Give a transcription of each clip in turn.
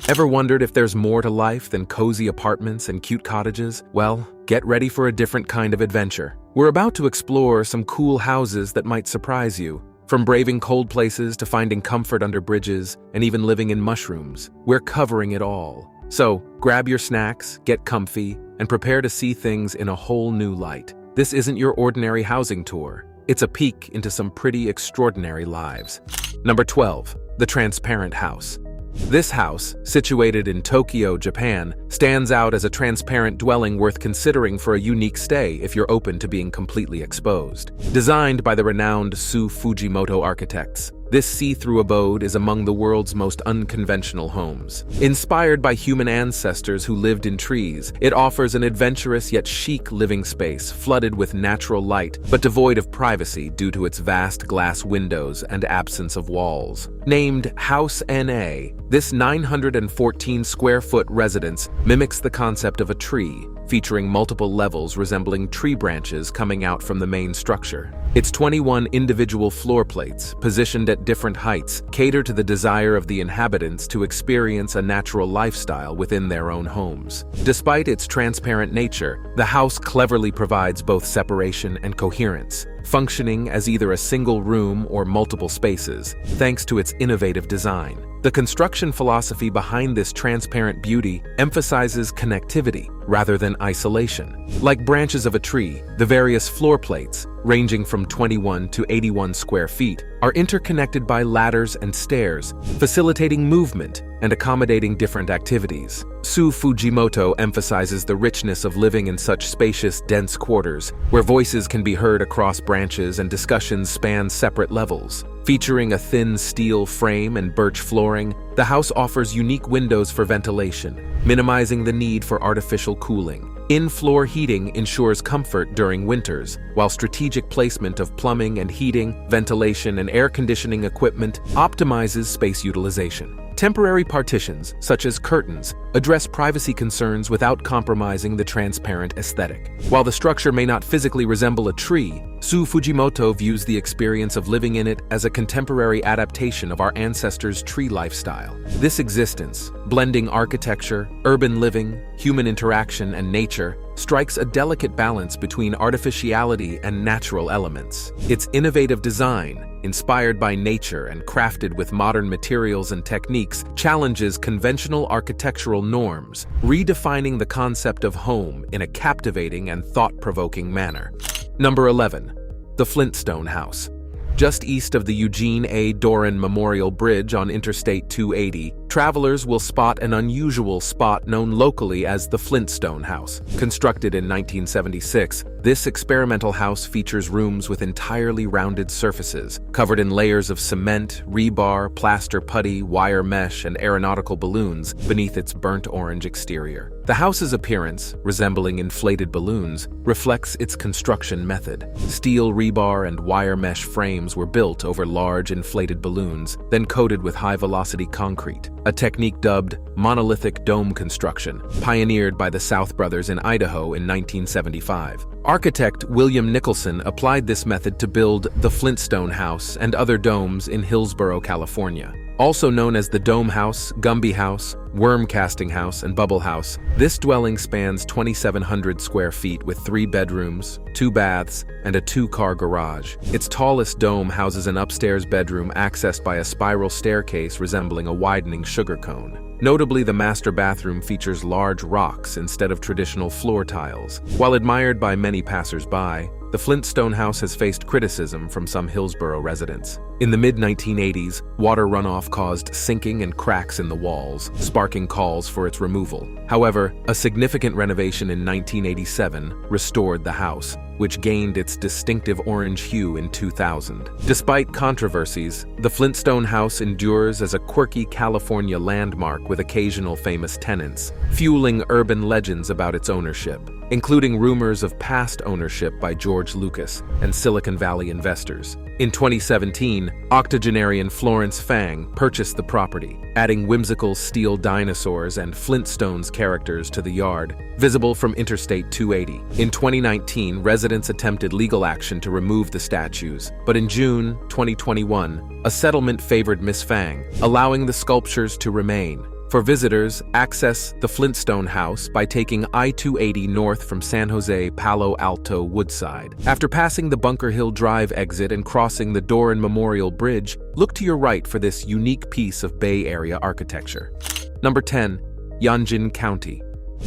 Ever wondered if there's more to life than cozy apartments and cute cottages? Well, get ready for a different kind of adventure. We're about to explore some cool houses that might surprise you. From braving cold places to finding comfort under bridges and even living in mushrooms, we're covering it all. So, grab your snacks, get comfy, and prepare to see things in a whole new light. This isn't your ordinary housing tour. It's a peek into some pretty extraordinary lives. Number 12. The Transparent House. This house, situated in Tokyo, Japan, stands out as a transparent dwelling worth considering for a unique stay if you're open to being completely exposed. Designed by the renowned Su Fujimoto architects, this see-through abode is among the world's most unconventional homes. Inspired by human ancestors who lived in trees, it offers an adventurous yet chic living space flooded with natural light, but devoid of privacy due to its vast glass windows and absence of walls. Named House NA, this 914-square-foot residence mimics the concept of a tree, featuring multiple levels resembling tree branches coming out from the main structure. Its 21 individual floor plates, positioned at different heights, cater to the desire of the inhabitants to experience a natural lifestyle within their own homes. Despite its transparent nature, the house cleverly provides both separation and coherence, functioning as either a single room or multiple spaces, thanks to its innovative design. The construction philosophy behind this transparent beauty emphasizes connectivity rather than isolation. Like branches of a tree, the various floor plates, ranging from 21 to 81 square feet, are interconnected by ladders and stairs, facilitating movement and accommodating different activities. Su Fujimoto emphasizes the richness of living in such spacious, dense quarters, where voices can be heard across branches and discussions span separate levels. Featuring a thin steel frame and birch flooring, the house offers unique windows for ventilation, minimizing the need for artificial cooling. In-floor heating ensures comfort during winters, while strategic placement of plumbing and heating, ventilation, and air conditioning equipment optimizes space utilization. Temporary partitions, such as curtains, address privacy concerns without compromising the transparent aesthetic. While the structure may not physically resemble a tree, Su Fujimoto views the experience of living in it as a contemporary adaptation of our ancestors' tree lifestyle. This existence, blending architecture, urban living, human interaction, and nature, strikes a delicate balance between artificiality and natural elements. Its innovative design, inspired by nature and crafted with modern materials and techniques, challenges conventional architectural norms, redefining the concept of home in a captivating and thought-provoking manner. Number 11. The Flintstone House. Just east of the Eugene A. Doran Memorial Bridge on Interstate 280, travelers will spot an unusual spot known locally as the Flintstone House. Constructed in 1976, this experimental house features rooms with entirely rounded surfaces, covered in layers of cement, rebar, plaster putty, wire mesh, and aeronautical balloons beneath its burnt orange exterior. The house's appearance, resembling inflated balloons, reflects its construction method. Steel rebar and wire mesh frames were built over large inflated balloons, then coated with high-velocity concrete, a technique dubbed monolithic dome construction, pioneered by the South brothers in Idaho in 1975. Architect William Nicholson applied this method to build the Flintstone House and other domes in Hillsborough, California. Also known as the Dome House, Gumby House, Worm Casting House, and Bubble House, this dwelling spans 2,700 square feet with 3 bedrooms, 2 baths, and a 2-car garage. Its tallest dome houses an upstairs bedroom accessed by a spiral staircase resembling a widening sugar cone. Notably, the master bathroom features large rocks instead of traditional floor tiles. While admired by many passers-by, the Flintstone House has faced criticism from some Hillsborough residents. In the mid-1980s, water runoff caused sinking and cracks in the walls, sparking calls for its removal. However, a significant renovation in 1987 restored the house, which gained its distinctive orange hue in 2000. Despite controversies, the Flintstone House endures as a quirky California landmark with occasional famous tenants, fueling urban legends about its ownership, including rumors of past ownership by George Lucas and Silicon Valley investors. In 2017, octogenarian Florence Fang purchased the property, adding whimsical steel dinosaurs and Flintstones characters to the yard, visible from Interstate 280. In 2019, residents attempted legal action to remove the statues, but in June 2021, a settlement favored Miss Fang, allowing the sculptures to remain. For visitors, access the Flintstone House by taking I-280 north from San Jose Palo Alto Woodside. After passing the Bunker Hill Drive exit and crossing the Doran Memorial Bridge, look to your right for this unique piece of Bay Area architecture. Number 10. Jin County.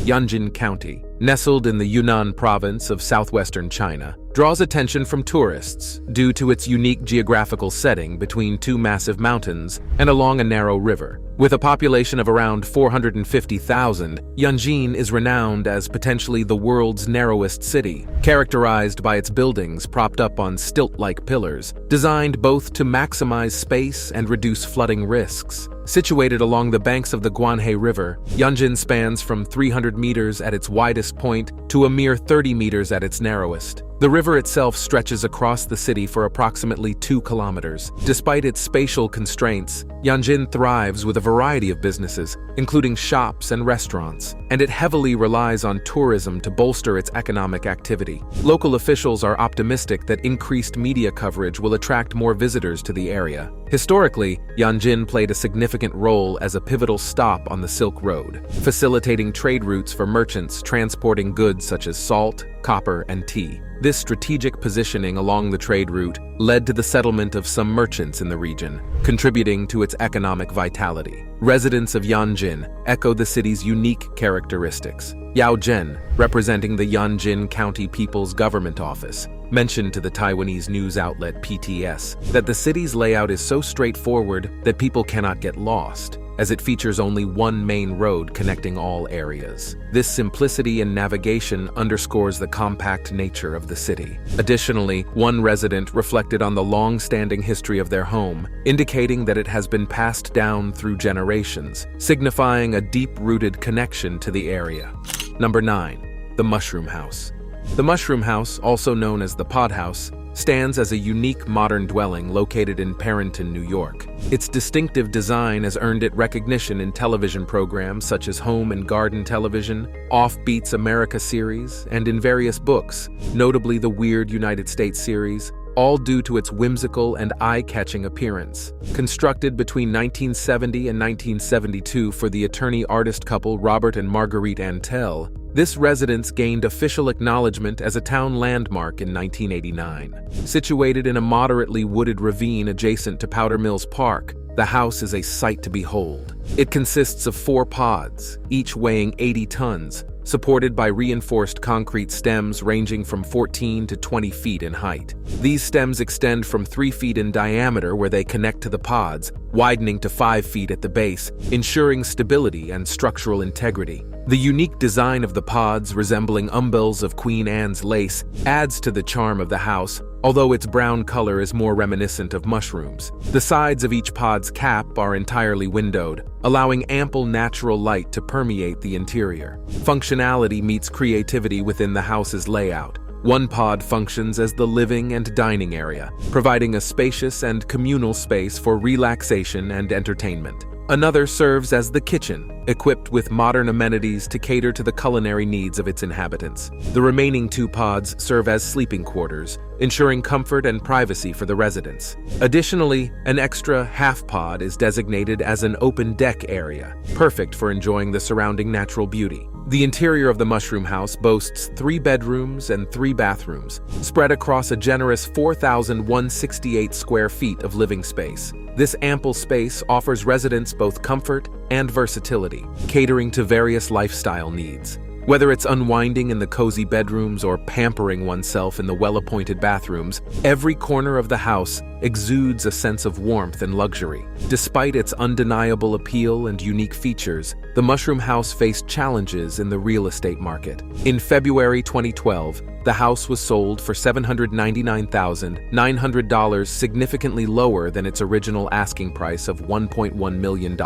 Jin County, nestled in the Yunnan province of southwestern China, draws attention from tourists due to its unique geographical setting between two massive mountains and along a narrow river. With a population of around 450,000, Jin is renowned as potentially the world's narrowest city, characterized by its buildings propped up on stilt-like pillars, designed both to maximize space and reduce flooding risks. Situated along the banks of the Guanhe River, Jin spans from 300 meters at its widest point to a mere 30 meters at its narrowest. The river itself stretches across the city for approximately 2 kilometers. Despite its spatial constraints, Jin thrives with a variety of businesses, including shops and restaurants, and it heavily relies on tourism to bolster its economic activity. Local officials are optimistic that increased media coverage will attract more visitors to the area. Historically, Jin played a significant role as a pivotal stop on the Silk Road, facilitating trade routes for merchants transporting goods such as salt, copper, and tea. This strategic positioning along the trade route led to the settlement of some merchants in the region, contributing to its economic vitality. Residents of Jin echo the city's unique characteristics. Yao Zhen, representing the Jin County People's Government Office, mentioned to the Taiwanese news outlet PTS that the city's layout is so straightforward that people cannot get lost, as it features only one main road connecting all areas. This simplicity in navigation underscores the compact nature of the city. Additionally, one resident reflected on the long-standing history of their home, indicating that it has been passed down through generations, signifying a deep-rooted connection to the area. Number 9. The Mushroom House. The Mushroom House, also known as the Pod House, stands as a unique modern dwelling located in Parenton, New York. Its distinctive design has earned it recognition in television programs such as Home and Garden Television, Offbeat's America series, and in various books, notably the Weird United States series, all due to its whimsical and eye-catching appearance. Constructed between 1970 and 1972 for the attorney-artist couple Robert and Marguerite Antel, this residence gained official acknowledgement as a town landmark in 1989. Situated in a moderately wooded ravine adjacent to Powder Mills Park, the house is a sight to behold. It consists of 4 pods, each weighing 80 tons, supported by reinforced concrete stems ranging from 14 to 20 feet in height. These stems extend from 3 feet in diameter where they connect to the pods, widening to 5 feet at the base, ensuring stability and structural integrity. The unique design of the pods, resembling umbels of Queen Anne's lace, adds to the charm of the house, although its brown color is more reminiscent of mushrooms. The sides of each pod's cap are entirely windowed, allowing ample natural light to permeate the interior. Functionality meets creativity within the house's layout. One pod functions as the living and dining area, providing a spacious and communal space for relaxation and entertainment. Another serves as the kitchen, equipped with modern amenities to cater to the culinary needs of its inhabitants. The remaining 2 pods serve as sleeping quarters, ensuring comfort and privacy for the residents. Additionally, an extra half pod is designated as an open deck area, perfect for enjoying the surrounding natural beauty. The interior of the Mushroom House boasts 3 bedrooms and 3 bathrooms, spread across a generous 4,168 square feet of living space. This ample space offers residents both comfort and versatility, catering to various lifestyle needs. Whether it's unwinding in the cozy bedrooms or pampering oneself in the well-appointed bathrooms, every corner of the house exudes a sense of warmth and luxury. Despite its undeniable appeal and unique features, the Mushroom House faced challenges in the real estate market. In February 2012, the house was sold for $799,900, significantly lower than its original asking price of $1.1 million.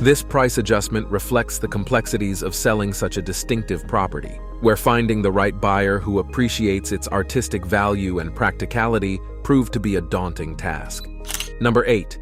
This price adjustment reflects the complexities of selling such a distinctive property, where finding the right buyer who appreciates its artistic value and practicality proved to be a daunting task. Number 8.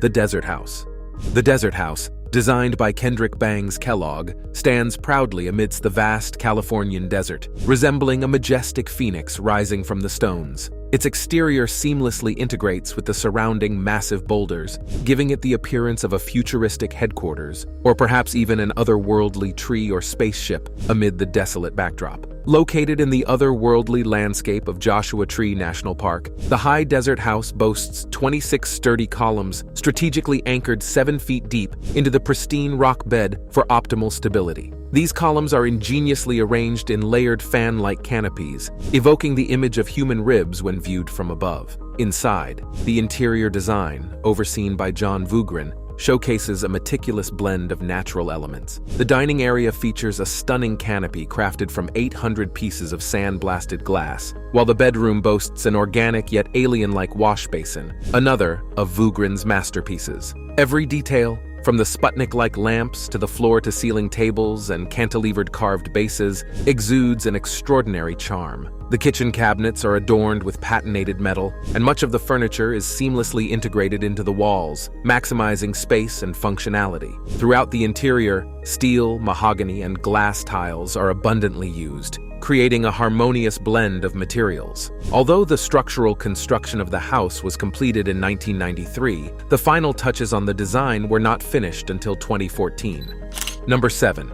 The Desert House. The Desert House, designed by Kendrick Bangs Kellogg, stands proudly amidst the vast Californian desert, resembling a majestic phoenix rising from the stones. Its exterior seamlessly integrates with the surrounding massive boulders, giving it the appearance of a futuristic headquarters, or perhaps even an otherworldly tree or spaceship amid the desolate backdrop. Located in the otherworldly landscape of Joshua Tree National Park, the high desert house boasts 26 sturdy columns strategically anchored 7 feet deep into the pristine rock bed for optimal stability. These columns are ingeniously arranged in layered fan-like canopies, evoking the image of human ribs when viewed from above. Inside, the interior design, overseen by John Vugrin, showcases a meticulous blend of natural elements. The dining area features a stunning canopy crafted from 800 pieces of sand-blasted glass, while the bedroom boasts an organic yet alien-like wash basin, another of Vugrin's masterpieces. Every detail, from the Sputnik-like lamps to the floor-to-ceiling tables and cantilevered carved bases, exudes an extraordinary charm. The kitchen cabinets are adorned with patinated metal, and much of the furniture is seamlessly integrated into the walls, maximizing space and functionality. Throughout the interior, steel, mahogany, and glass tiles are abundantly used, creating a harmonious blend of materials. Although the structural construction of the house was completed in 1993, the final touches on the design were not finished until 2014. Number 7.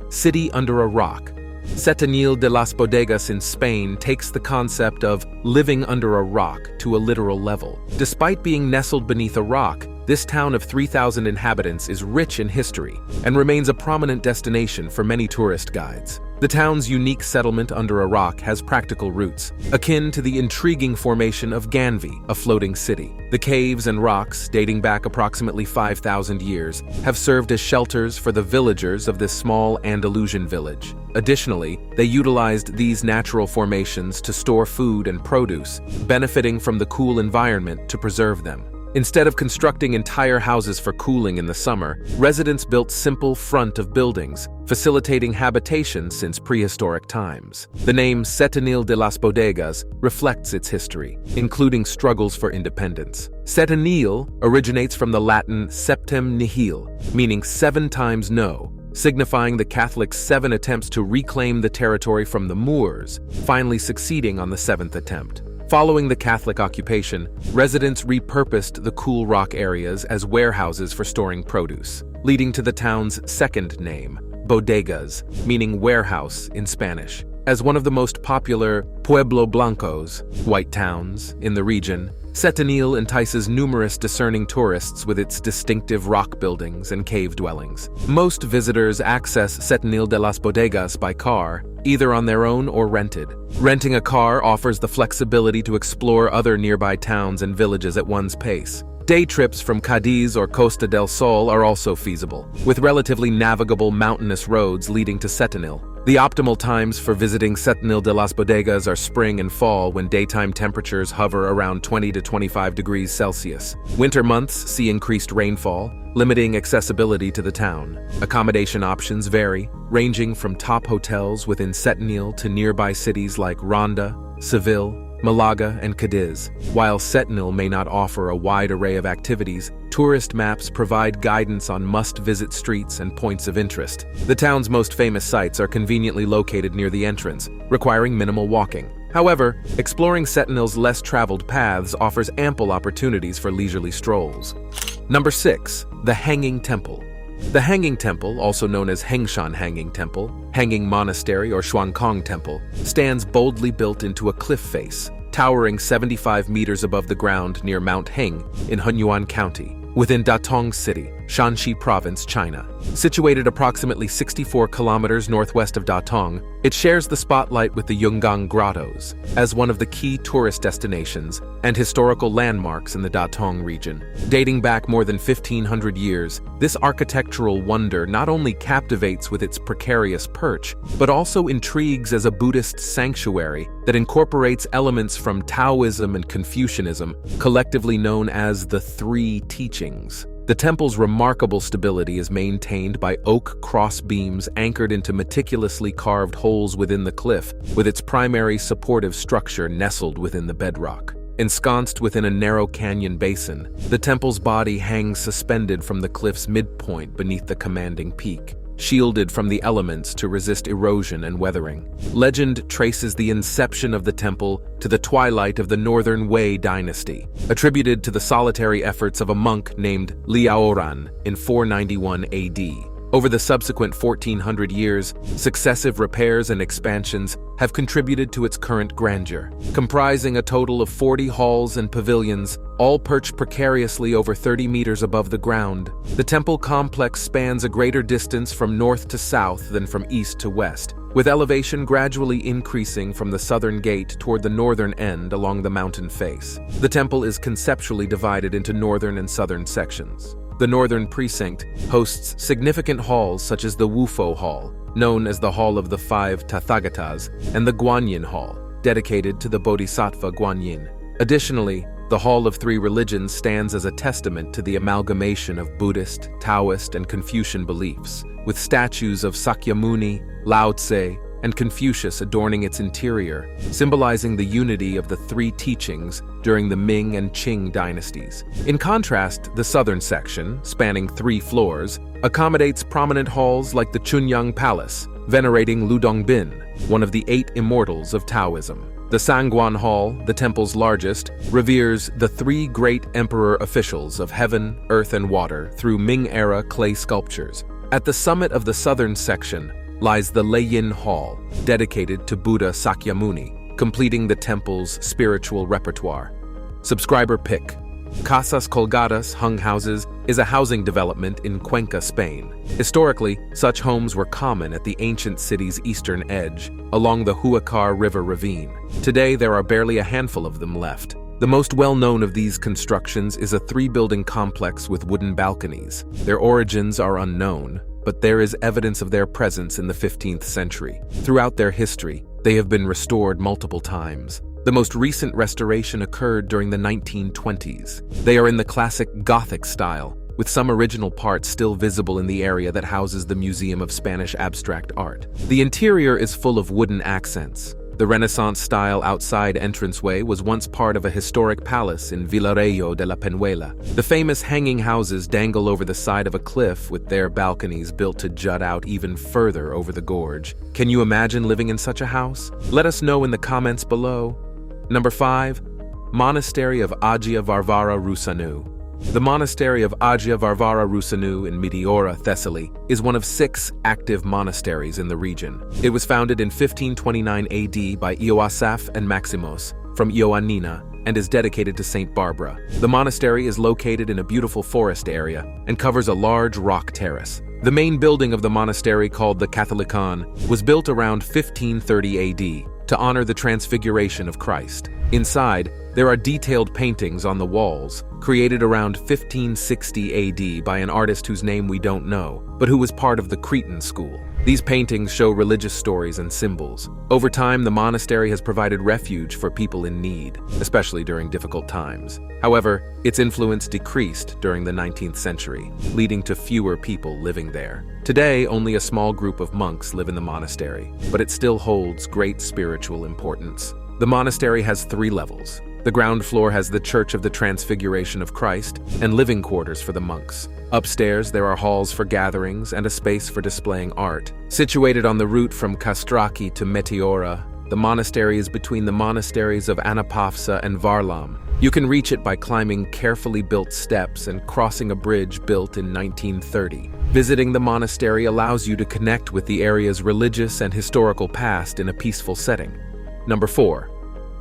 City Under a Rock. Setenil de las Bodegas in Spain takes the concept of living under a rock to a literal level. Despite being nestled beneath a rock, this town of 3,000 inhabitants is rich in history and remains a prominent destination for many tourist guides. The town's unique settlement under a rock has practical roots, akin to the intriguing formation of Ganvi, a floating city. The caves and rocks, dating back approximately 5,000 years, have served as shelters for the villagers of this small Andalusian village. Additionally, they utilized these natural formations to store food and produce, benefiting from the cool environment to preserve them. Instead of constructing entire houses for cooling in the summer, residents built simple front of buildings, facilitating habitation since prehistoric times. The name Setenil de las Bodegas reflects its history, including struggles for independence. Setenil originates from the Latin septem nihil, meaning 7 times no, signifying the Catholics' 7 attempts to reclaim the territory from the Moors, finally succeeding on the 7th attempt. Following the Catholic occupation, residents repurposed the cool rock areas as warehouses for storing produce, leading to the town's second name, Bodegas, meaning warehouse in Spanish. As one of the most popular Pueblo Blancos, white towns, in the region, Setenil entices numerous discerning tourists with its distinctive rock buildings and cave dwellings. Most visitors access Setenil de las Bodegas by car, either on their own or rented. Renting a car offers the flexibility to explore other nearby towns and villages at one's pace. Day trips from Cadiz or Costa del Sol are also feasible, with relatively navigable mountainous roads leading to Setenil. The optimal times for visiting Setenil de las Bodegas are spring and fall, when daytime temperatures hover around 20 to 25 degrees Celsius. Winter months see increased rainfall, limiting accessibility to the town. Accommodation options vary, ranging from top hotels within Setenil to nearby cities like Ronda, Seville, Malaga, and Cadiz. While Setenil may not offer a wide array of activities, tourist maps provide guidance on must-visit streets and points of interest. The town's most famous sites are conveniently located near the entrance, requiring minimal walking. However, exploring Setenil's less traveled paths offers ample opportunities for leisurely strolls. Number 6. The Hanging Temple. The Hanging Temple, also known as Hengshan Hanging Temple, Hanging Monastery, or Xuankong Temple, stands boldly built into a cliff face, towering 75 meters above the ground near Mount Heng in Hunyuan County, within Datong City, Shanxi Province, China. Situated approximately 64 kilometers northwest of Datong, it shares the spotlight with the Yungang Grottos as one of the key tourist destinations and historical landmarks in the Datong region. Dating back more than 1,500 years, this architectural wonder not only captivates with its precarious perch, but also intrigues as a Buddhist sanctuary that incorporates elements from Taoism and Confucianism, collectively known as the Three Teachings. The temple's remarkable stability is maintained by oak cross beams anchored into meticulously carved holes within the cliff, with its primary supportive structure nestled within the bedrock. Ensconced within a narrow canyon basin, the temple's body hangs suspended from the cliff's midpoint beneath the commanding peak. shielded from the elements to resist erosion and weathering. Legend traces the inception of the temple to the twilight of the Northern Wei dynasty, attributed to the solitary efforts of a monk named Liaoran in 491 AD. Over the subsequent 1400 years, successive repairs and expansions have contributed to its current grandeur. Comprising a total of 40 halls and pavilions, all perched precariously over 30 meters above the ground, the temple complex spans a greater distance from north to south than from east to west, with elevation gradually increasing from the southern gate toward the northern end along the mountain face. The temple is conceptually divided into northern and southern sections. The northern precinct hosts significant halls such as the Wufo Hall, known as the Hall of the Five Tathagatas, and the Guanyin Hall, dedicated to the Bodhisattva Guanyin. Additionally, the Hall of Three Religions stands as a testament to the amalgamation of Buddhist, Taoist, and Confucian beliefs, with statues of Sakyamuni, Lao Tse, and Confucius adorning its interior, symbolizing the unity of the three teachings during the Ming and Qing dynasties. In contrast, the southern section, spanning 3 floors, accommodates prominent halls like the Chunyang Palace, venerating Ludongbin, one of the 8 immortals of Taoism. The Sangguan Hall, the temple's largest, reveres the 3 great emperor officials of heaven, earth, and water through Ming-era clay sculptures. At the summit of the southern section lies the Leiyin Hall, dedicated to Buddha Sakyamuni, completing the temple's spiritual repertoire. Subscriber pick. Cajas Colgadas Hung Houses is a housing development in Cuenca, Spain. Historically, such homes were common at the ancient city's eastern edge, along the Huacar River ravine. Today, there are barely a handful of them left. The most well-known of these constructions is a 3-building complex with wooden balconies. Their origins are unknown, but there is evidence of their presence in the 15th century. Throughout their history, they have been restored multiple times. The most recent restoration occurred during the 1920s. They are in the classic Gothic style, with some original parts still visible in the area that houses the Museum of Spanish Abstract Art. The interior is full of wooden accents. The Renaissance-style outside entranceway was once part of a historic palace in Villarejo de la Peñuela. The famous hanging houses dangle over the side of a cliff with their balconies built to jut out even further over the gorge. Can you imagine living in such a house? Let us know in the comments below. Number 5. Monastery of Agia Varvara Rusanu. The Monastery of Agia Varvara Rusanu in Meteora, Thessaly, is one of 6 active monasteries in the region. It was founded in 1529 AD by Ioasaph and Maximos from Ioannina and is dedicated to Saint Barbara. The monastery is located in a beautiful forest area and covers a large rock terrace. The main building of the monastery, called the Catholicon, was built around 1530 AD to honor the Transfiguration of Christ. Inside, there are detailed paintings on the walls, created around 1560 AD by an artist whose name we don't know, but who was part of the Cretan school. These paintings show religious stories and symbols. Over time, the monastery has provided refuge for people in need, especially during difficult times. However, its influence decreased during the 19th century, leading to fewer people living there. Today, only a small group of monks live in the monastery, but it still holds great spiritual importance. The monastery has 3 levels. The ground floor has the Church of the Transfiguration of Christ and living quarters for the monks. Upstairs, there are halls for gatherings and a space for displaying art. Situated on the route from Castraki to Meteora, the monastery is between the monasteries of Anapafsa and Varlam. You can reach it by climbing carefully built steps and crossing a bridge built in 1930. Visiting the monastery allows you to connect with the area's religious and historical past in a peaceful setting. Number 4.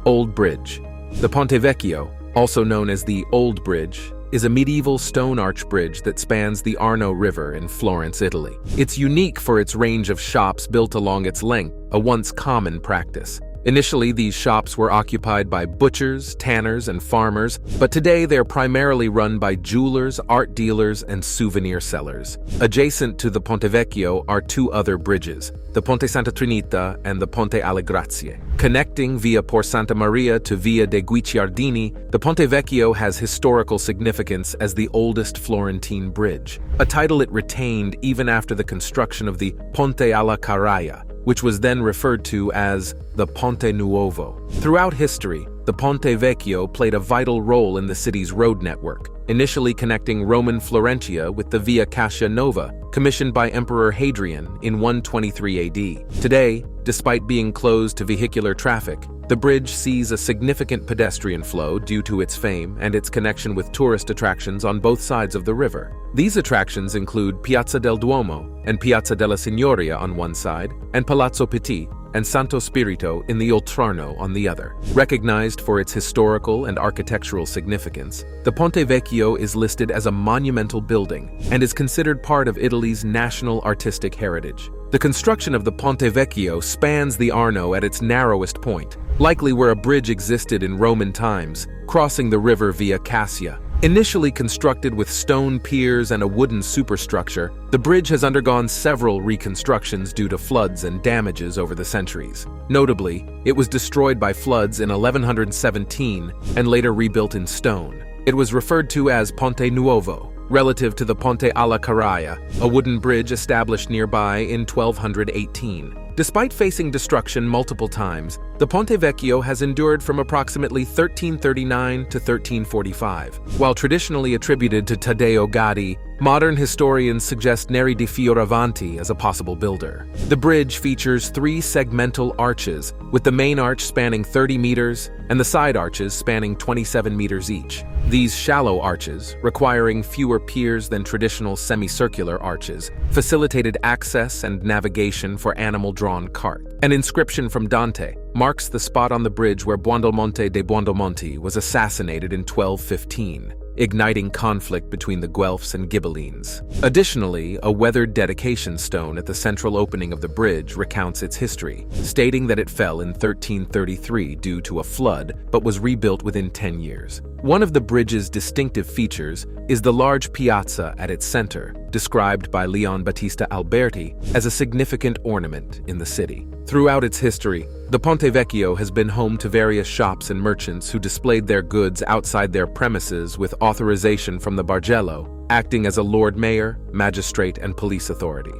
Old Bridge. The Ponte Vecchio, also known as the Old Bridge, is a medieval stone arch bridge that spans the Arno River in Florence, Italy. It's unique for its range of shops built along its length, a once common practice. Initially, these shops were occupied by butchers, tanners, and farmers, but today they're primarily run by jewelers, art dealers, and souvenir sellers. Adjacent to the Ponte Vecchio are 2 other bridges, the Ponte Santa Trinita and the Ponte alle Grazie. Connecting via Por Santa Maria to Via de Guicciardini, the Ponte Vecchio has historical significance as the oldest Florentine bridge, a title it retained even after the construction of the Ponte alla Carraia, which was then referred to as the Ponte Nuovo. Throughout history, the Ponte Vecchio played a vital role in the city's road network, initially connecting Roman Florentia with the Via Cassia Nova, commissioned by Emperor Hadrian in 123 AD. Today, despite being closed to vehicular traffic, the bridge sees a significant pedestrian flow due to its fame and its connection with tourist attractions on both sides of the river. These attractions include Piazza del Duomo and Piazza della Signoria on one side, and Palazzo Pitti and Santo Spirito in the Oltrarno on the other. Recognized for its historical and architectural significance, the Ponte Vecchio is listed as a monumental building and is considered part of Italy's national artistic heritage. The construction of the Ponte Vecchio spans the Arno at its narrowest point, likely where a bridge existed in Roman times, crossing the river via Cassia. Initially constructed with stone piers and a wooden superstructure, the bridge has undergone several reconstructions due to floods and damages over the centuries. Notably, it was destroyed by floods in 1117 and later rebuilt in stone. It was referred to as Ponte Nuovo, relative to the Ponte alla Carraia, a wooden bridge established nearby in 1218. Despite facing destruction multiple times, the Ponte Vecchio has endured from approximately 1339 to 1345. While traditionally attributed to Taddeo Gaddi, modern historians suggest Neri di Fioravanti as a possible builder. The bridge features 3 segmental arches, with the main arch spanning 30 meters and the side arches spanning 27 meters each. These shallow arches, requiring fewer piers than traditional semicircular arches, facilitated access and navigation for animal-drawn cart. An inscription from Dante marks the spot on the bridge where Buondelmonte de Buondelmonti was assassinated in 1215, igniting conflict between the Guelphs and Ghibellines. Additionally, a weathered dedication stone at the central opening of the bridge recounts its history, stating that it fell in 1333 due to a flood but was rebuilt within 10 years. One of the bridge's distinctive features is the large piazza at its center, described by Leon Battista Alberti as a significant ornament in the city. Throughout its history, the Ponte Vecchio has been home to various shops and merchants who displayed their goods outside their premises with authorization from the Bargello, acting as a Lord Mayor, magistrate, and police authority.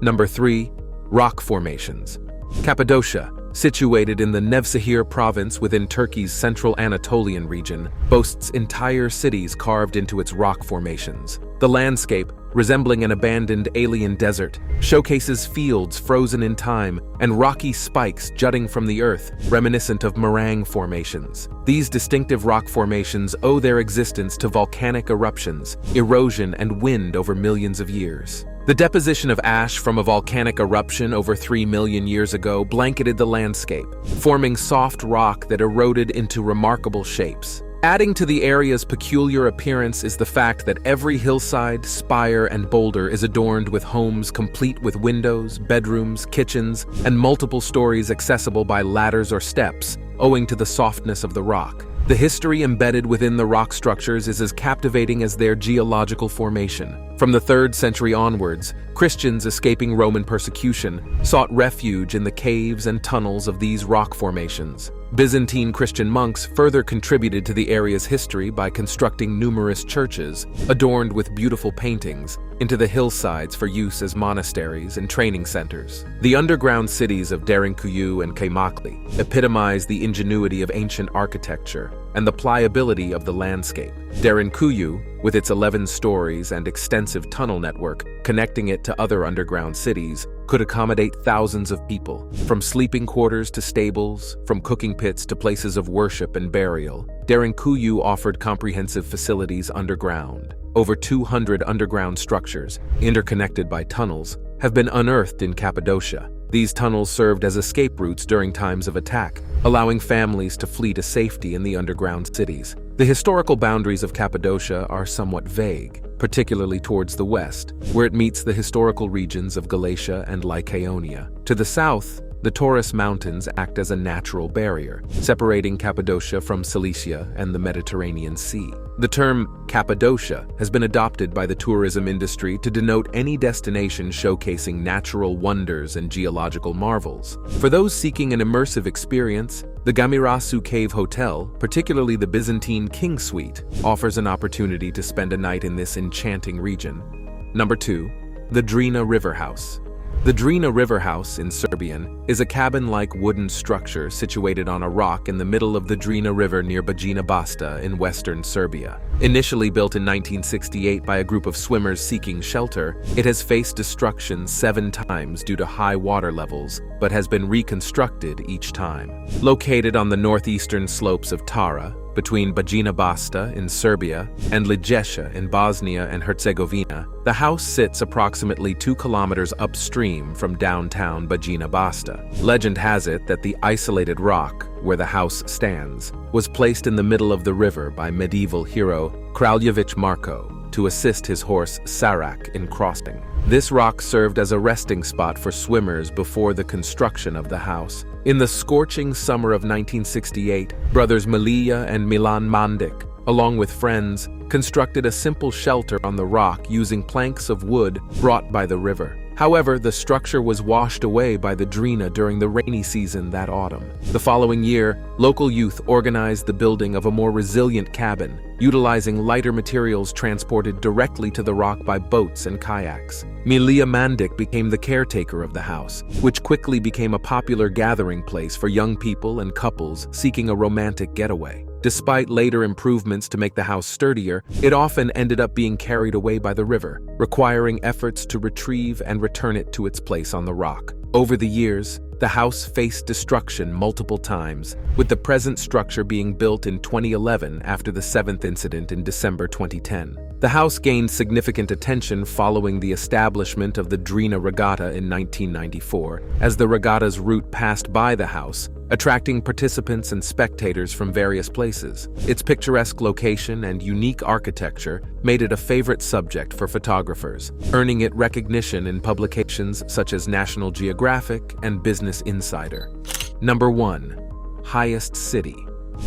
Number 3. Rock formations. Cappadocia, situated in the Nevşehir province within Turkey's central Anatolian region, boasts entire cities carved into its rock formations. The landscape, resembling an abandoned alien desert, showcases fields frozen in time and rocky spikes jutting from the earth, reminiscent of meringue formations. These distinctive rock formations owe their existence to volcanic eruptions, erosion, and wind over millions of years. The deposition of ash from a volcanic eruption over 3 million years ago blanketed the landscape, forming soft rock that eroded into remarkable shapes. Adding to the area's peculiar appearance is the fact that every hillside, spire, and boulder is adorned with homes complete with windows, bedrooms, kitchens, and multiple stories accessible by ladders or steps, owing to the softness of the rock. The history embedded within the rock structures is as captivating as their geological formation. From the 3rd century onwards, Christians escaping Roman persecution sought refuge in the caves and tunnels of these rock formations. Byzantine Christian monks further contributed to the area's history by constructing numerous churches, adorned with beautiful paintings, into the hillsides for use as monasteries and training centers. The underground cities of Derinkuyu and Kaymakli epitomize the ingenuity of ancient architecture and the pliability of the landscape. Derinkuyu, with its 11 stories and extensive tunnel network connecting it to other underground cities, could accommodate thousands of people, from sleeping quarters to stables, from cooking pits to places of worship and burial. Derinkuyu offered comprehensive facilities underground. Over 200 underground structures, interconnected by tunnels, have been unearthed in Cappadocia. These tunnels served as escape routes during times of attack, allowing families to flee to safety in the underground cities. The historical boundaries of Cappadocia are somewhat vague, particularly towards the west, where it meets the historical regions of Galatia and Lycaonia. To the south, the Taurus Mountains act as a natural barrier, separating Cappadocia from Cilicia and the Mediterranean Sea. The term Cappadocia has been adopted by the tourism industry to denote any destination showcasing natural wonders and geological marvels. For those seeking an immersive experience, the Gamirasu Cave Hotel, particularly the Byzantine King Suite, offers an opportunity to spend a night in this enchanting region. Number 2. The Drina River House. The Drina River House in Serbian is is a cabin-like wooden structure situated on a rock in the middle of the Drina River near Bajina Basta in western Serbia. Initially built in 1968 by a group of swimmers seeking shelter, it has faced destruction 7 times due to high water levels, but has been reconstructed each time. Located on the northeastern slopes of Tara, between Bajina Basta in Serbia and Liješa in Bosnia and Herzegovina, the house sits approximately 2 kilometers upstream from downtown Bajina Basta. Legend has it that the isolated rock, where the house stands, was placed in the middle of the river by medieval hero Kraljević Marko to assist his horse Sarak in crossing. This rock served as a resting spot for swimmers before the construction of the house. In the scorching summer of 1968, brothers Milija and Milan Mandic, along with friends, constructed a simple shelter on the rock using planks of wood brought by the river. However, the structure was washed away by the Drina during the rainy season that autumn. The following year, local youth organized the building of a more resilient cabin, utilizing lighter materials transported directly to the rock by boats and kayaks. Milija Mandic became the caretaker of the house, which quickly became a popular gathering place for young people and couples seeking a romantic getaway. Despite later improvements to make the house sturdier, it often ended up being carried away by the river, requiring efforts to retrieve and return it to its place on the rock. Over the years, the house faced destruction multiple times, with the present structure being built in 2011 after the 7th incident in December 2010. The house gained significant attention following the establishment of the Drina Regatta in 1994, as the regatta's route passed by the house, attracting participants and spectators from various places. Its picturesque location and unique architecture made it a favorite subject for photographers, earning it recognition in publications such as National Geographic and Business Insider. Number 1. Highest city.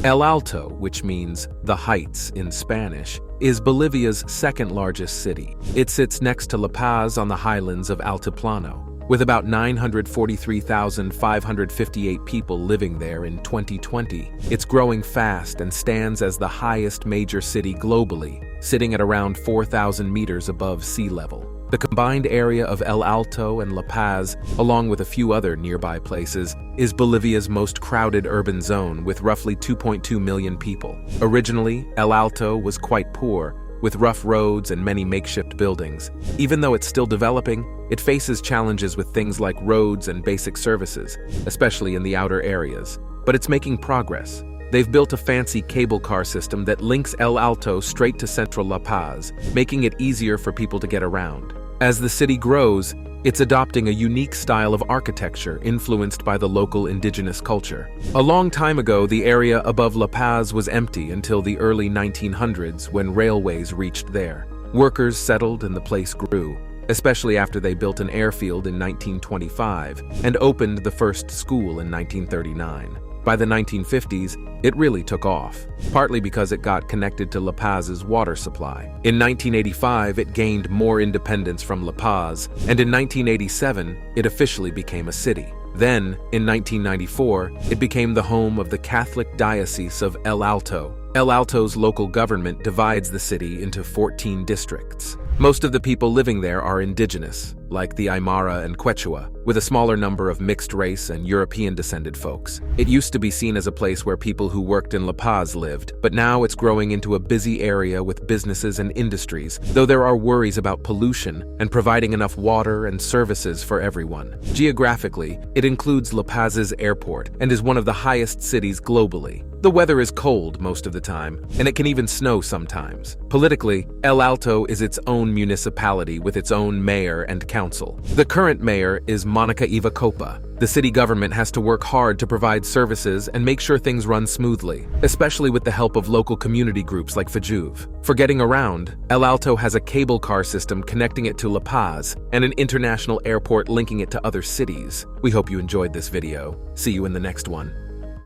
El Alto, which means the heights in Spanish, is Bolivia's second largest city. It sits next to La Paz on the highlands of Altiplano, with about 943,558 people living there in 2020. It's growing fast and stands as the highest major city globally, sitting at around 4,000 meters above sea level. The combined area of El Alto and La Paz, along with a few other nearby places, is Bolivia's most crowded urban zone with roughly 2.2 million people. Originally, El Alto was quite poor, with rough roads and many makeshift buildings. Even though it's still developing, it faces challenges with things like roads and basic services, especially in the outer areas. But it's making progress. They've built a fancy cable car system that links El Alto straight to central La Paz, making it easier for people to get around. As the city grows, it's adopting a unique style of architecture influenced by the local indigenous culture. A long time ago, the area above La Paz was empty until the early 1900s when railways reached there. Workers settled and the place grew, especially after they built an airfield in 1925 and opened the first school in 1939. By the 1950s, it really took off, partly because it got connected to La Paz's water supply. In 1985, it gained more independence from La Paz, and in 1987, it officially became a city. Then, in 1994, it became the home of the Catholic Diocese of El Alto. El Alto's local government divides the city into 14 districts. Most of the people living there are indigenous, like the Aymara and Quechua, with a smaller number of mixed-race and European-descended folks. It used to be seen as a place where people who worked in La Paz lived, but now it's growing into a busy area with businesses and industries, though there are worries about pollution and providing enough water and services for everyone. Geographically, it includes La Paz's airport and is one of the highest cities globally. The weather is cold most of the time, and it can even snow sometimes. Politically, El Alto is its own municipality with its own mayor and council. The current mayor is Monica Eva Copa. The city government has to work hard to provide services and make sure things run smoothly, especially with the help of local community groups like FAJUV. For getting around, El Alto has a cable car system connecting it to La Paz and an international airport linking it to other cities. We hope you enjoyed this video. See you in the next one.